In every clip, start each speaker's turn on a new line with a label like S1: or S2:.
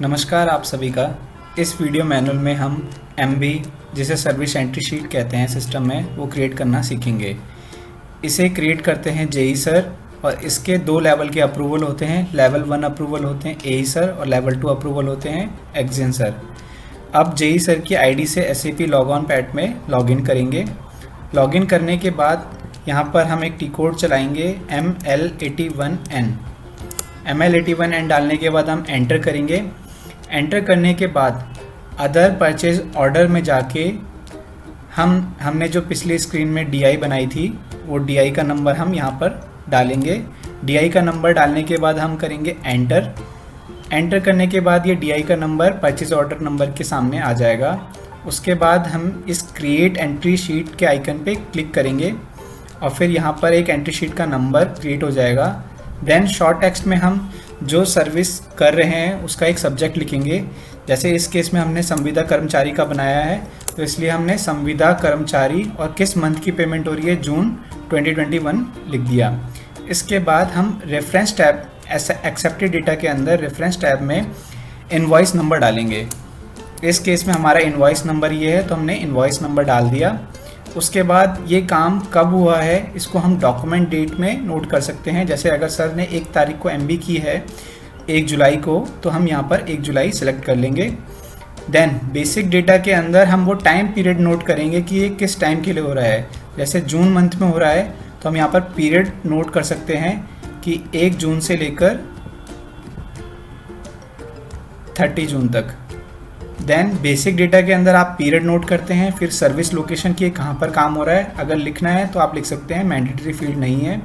S1: नमस्कार आप सभी का। इस वीडियो मैनुअल में हम एमबी जिसे सर्विस एंट्री शीट कहते हैं सिस्टम में वो क्रिएट करना सीखेंगे। इसे क्रिएट करते हैं जेई सर और इसके दो लेवल के अप्रूवल होते हैं। लेवल 1 अप्रूवल होते हैं एई सर और लेवल 2 अप्रूवल होते हैं एक्जेन सर। अब जेई सर की आईडी से एसएपी लॉगऑन पैड में लॉगिन करेंगे। लॉगिन करने के बाद यहाँ पर हम एक टी कोड चलाएंगे ML81N। ML81N डालने के बाद हम एंटर करेंगे। एंटर करने के बाद अदर परचेज ऑर्डर में जाके हमने जो पिछली स्क्रीन में DI बनाई थी वो DI का नंबर हम यहाँ पर डालेंगे। DI का नंबर डालने के बाद हम करेंगे एंटर। एंटर करने के बाद ये DI का नंबर परचेज ऑर्डर नंबर के सामने आ जाएगा। उसके बाद हम इस क्रिएट एंट्री शीट के आइकन पे क्लिक करेंगे और फिर यहाँ पर एक एंट्री शीट का नंबर क्रिएट हो जाएगा। देन शॉर्ट टेक्स्ट में हम जो सर्विस कर रहे हैं उसका एक सब्जेक्ट लिखेंगे। जैसे इस केस में हमने संविदा कर्मचारी का बनाया है तो इसलिए हमने संविदा कर्मचारी और किस मंथ की पेमेंट हो रही है जून 2021 लिख दिया। इसके बाद हम रेफरेंस टैब एक्सेप्टेड डेटा के अंदर रेफरेंस टैब में इनवॉइस नंबर डालेंगे। इस केस में हमारा इनवॉइस नंबर ये है तो हमने इनवॉइस नंबर डाल दिया। उसके बाद ये काम कब हुआ है इसको हम डॉक्यूमेंट डेट में नोट कर सकते हैं। जैसे अगर सर ने 1 तारीख को MB की है 1 जुलाई को तो हम यहाँ पर 1 जुलाई सेलेक्ट कर लेंगे। देन बेसिक डेटा के अंदर हम वो टाइम पीरियड नोट करेंगे कि ये किस टाइम के लिए हो रहा है। जैसे जून मंथ में हो रहा है तो हम यहाँ पर पीरियड नोट कर सकते हैं कि 1 जून से लेकर 30 जून तक। देन बेसिक डेटा के अंदर आप पीरियड नोट करते हैं, फिर सर्विस लोकेशन की कहाँ पर काम हो रहा है अगर लिखना है तो आप लिख सकते हैं, मैंडेटरी फील्ड नहीं है।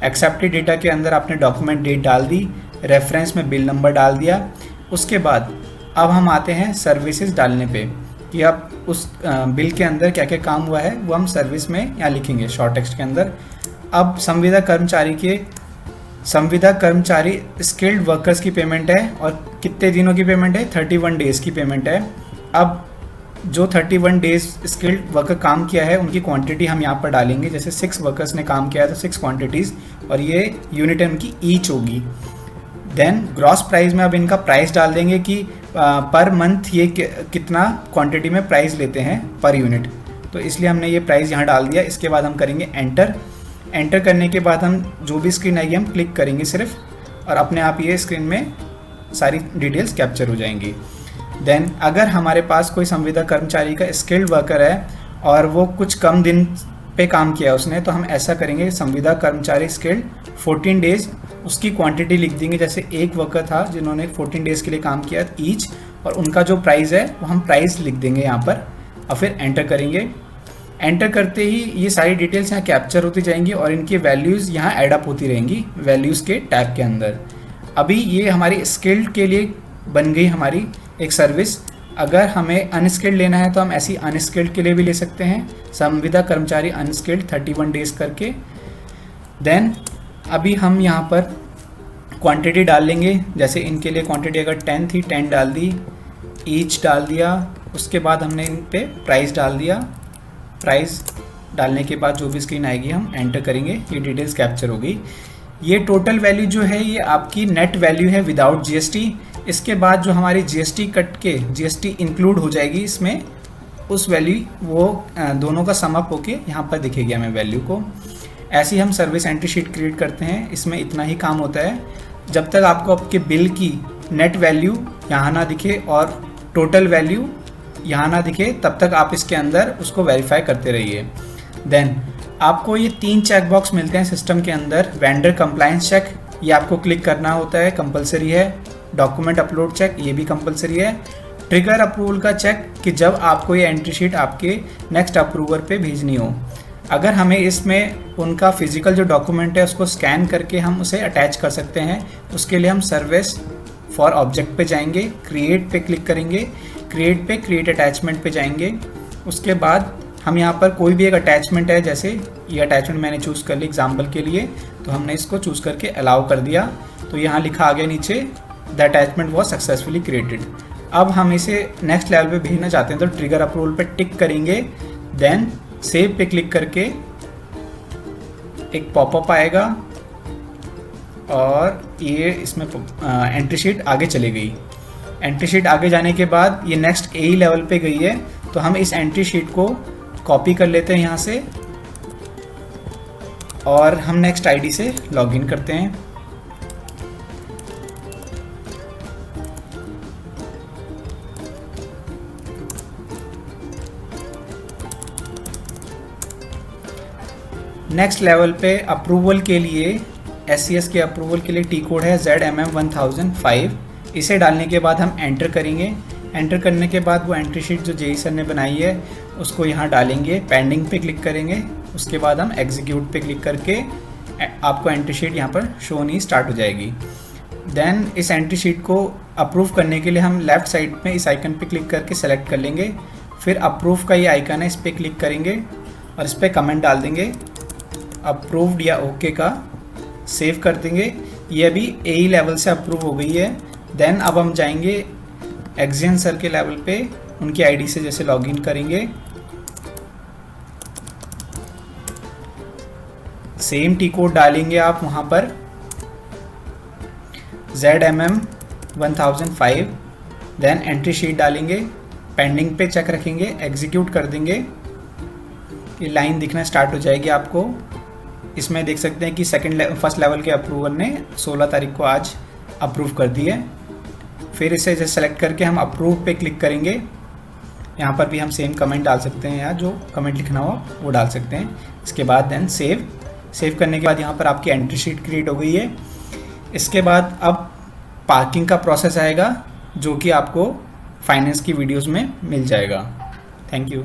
S1: एक्सेप्टेड डेटा के अंदर आपने डॉक्यूमेंट डेट डाल दी, रेफरेंस में बिल नंबर डाल दिया। उसके बाद अब हम आते हैं सर्विसेज डालने पे कि अब उस बिल के अंदर क्या क्या काम हुआ है वो हम सर्विस में यहाँ लिखेंगे शॉर्ट टेक्स्ट के अंदर। अब संविदा कर्मचारी स्किल्ड वर्कर्स की पेमेंट है और कितने दिनों की पेमेंट है 31 डेज़ की पेमेंट है। अब जो 31 डेज़ स्किल्ड वर्कर काम किया है उनकी क्वांटिटी हम यहाँ पर डालेंगे। जैसे 6 वर्कर्स ने काम किया है तो 6 क्वांटिटीज़ और ये यूनिट उनकी ईच होगी। देन ग्रॉस प्राइस में अब इनका प्राइस डाल देंगे कि पर मंथ ये कितना क्वांटिटी में प्राइस लेते हैं पर यूनिट, तो इसलिए हमने ये प्राइस यहाँ डाल दिया। इसके बाद हम करेंगे एंटर। एंटर करने के बाद हम जो भी स्क्रीन आएगी हम क्लिक करेंगे सिर्फ और अपने आप ये स्क्रीन में सारी डिटेल्स कैप्चर हो जाएंगी। देन अगर हमारे पास कोई संविदा कर्मचारी का स्किल्ड वर्कर है और वो कुछ कम दिन पे काम किया उसने तो हम ऐसा करेंगे, संविदा कर्मचारी स्किल्ड 14 डेज़ उसकी क्वांटिटी लिख देंगे। जैसे एक वर्कर था जिन्होंने 14 डेज़ के लिए काम किया ईच और उनका जो प्राइस है वो हम प्राइस लिख देंगे यहाँ पर और फिर एंटर करेंगे। एंटर करते ही ये सारी डिटेल्स यहाँ कैप्चर होती जाएंगी और इनकी वैल्यूज़ यहाँ ऐड अप होती रहेंगी वैल्यूज़ के टैब के अंदर। अभी ये हमारी स्किल्ड के लिए बन गई हमारी एक सर्विस। अगर हमें अनस्किल्ड लेना है तो हम ऐसी अनस्किल्ड के लिए भी ले सकते हैं, संविदा कर्मचारी अनस्किल्ड 31 डेज़ करके। देन अभी हम यहाँ पर क्वांटिटी डाल लेंगे। जैसे इनके लिए क्वांटिटी अगर 10 थी 10 डाल दी, ईच डाल दिया। उसके बाद हमने इन पे प्राइस डाल दिया। प्राइस डालने के बाद जो भी स्क्रीन आएगी हम एंटर करेंगे, ये डिटेल्स कैप्चर हो गई। ये टोटल वैल्यू जो है ये आपकी नेट वैल्यू है विदाउट GST। इसके बाद जो हमारी GST कट के GST इंक्लूड हो जाएगी इसमें, उस वैल्यू वो दोनों का सम अप होके यहाँ पर दिखेगी हमें वैल्यू को। ऐसे ही हम सर्विस एंट्री शीट क्रिएट करते हैं। इसमें इतना ही काम होता है, जब तक आपको आपके बिल की नेट वैल्यू यहाँ ना दिखे और टोटल वैल्यू यहाँ ना दिखे तब तक आप इसके अंदर उसको वेरीफाई करते रहिए। देन आपको ये 3 चेक बॉक्स मिलते हैं सिस्टम के अंदर। वेंडर कंप्लायंस चेक, ये आपको क्लिक करना होता है, कंपलसरी है। डॉक्यूमेंट अपलोड चेक, ये भी कंपलसरी है। ट्रिगर अप्रूवल का चेक कि जब आपको ये एंट्री शीट आपके नेक्स्ट अप्रूवर पे भेजनी हो, अगर हमें इसमें उनका फिजिकल जो डॉक्यूमेंट है उसको स्कैन करके हम उसे अटैच कर सकते हैं, उसके लिए हम सर्विस फॉर ऑब्जेक्ट पे जाएंगे, क्रिएट पे क्लिक करेंगे, क्रिएट पे क्रिएट अटैचमेंट पे जाएंगे। उसके बाद हम यहाँ पर कोई भी एक अटैचमेंट है, जैसे ये अटैचमेंट मैंने चूज़ कर ली एग्जाम्पल के लिए, तो हमने इसको चूज़ करके अलाउ कर दिया तो यहाँ लिखा आ गया नीचे the attachment was successfully created. अब हम इसे नेक्स्ट लेवल पे भेजना चाहते हैं तो ट्रिगर अप्रूवल पे टिक करेंगे। देन सेव पे क्लिक करके एक पॉपअप आएगा और ये इसमें एंट्री शीट आगे चली गई। एंट्री शीट आगे जाने के बाद ये नेक्स्ट ए लेवल पे गई है, तो हम इस एंट्री शीट को कॉपी कर लेते हैं यहाँ से और हम नेक्स्ट आईडी से लॉगिन करते हैं। नेक्स्ट लेवल पे अप्रूवल के लिए SCS के अप्रूवल के लिए टी कोड है ZMM1005। इसे डालने के बाद हम एंटर करेंगे। एंटर करने के बाद वो एंट्री शीट जो जेई सर ने बनाई है उसको यहाँ डालेंगे, पेंडिंग पे क्लिक करेंगे, उसके बाद हम एग्जीक्यूट पे क्लिक करके आपको एंट्री शीट यहाँ पर शो होनी स्टार्ट हो जाएगी। देन इस एंट्री शीट को अप्रूव करने के लिए हम लेफ़्ट साइड में इस आइकन पे क्लिक करके सेलेक्ट कर लेंगे। फिर अप्रूव का ये आइकन है, इस पर क्लिक करेंगे और इस पर कमेंट डाल देंगे अप्रूव्ड या ओके का, सेव कर देंगे। ये अभी ए लेवल से अप्रूव हो गई है। देन अब हम जाएंगे एक्जियन सर के लेवल पे, उनकी आईडी से जैसे लॉगिन करेंगे, सेम टी कोड डालेंगे आप वहाँ पर ZMM1005। देन एंट्री शीट डालेंगे, पेंडिंग पे चेक रखेंगे, एग्जीक्यूट कर देंगे। ये लाइन दिखना स्टार्ट हो जाएगी आपको। इसमें देख सकते हैं कि फर्स्ट लेवल के अप्रूवल ने 16 तारीख को आज अप्रूव कर दी है। फिर इसे जैसे सेलेक्ट करके हम अप्रूव पे क्लिक करेंगे। यहाँ पर भी हम सेम कमेंट डाल सकते हैं या जो कमेंट लिखना हो वो डाल सकते हैं। इसके बाद देन सेव करने के बाद यहाँ पर आपकी एंट्री शीट क्रिएट हो गई है। इसके बाद अब पार्किंग का प्रोसेस आएगा जो कि आपको फाइनेंस की वीडियोज़ में मिल जाएगा। Thank you.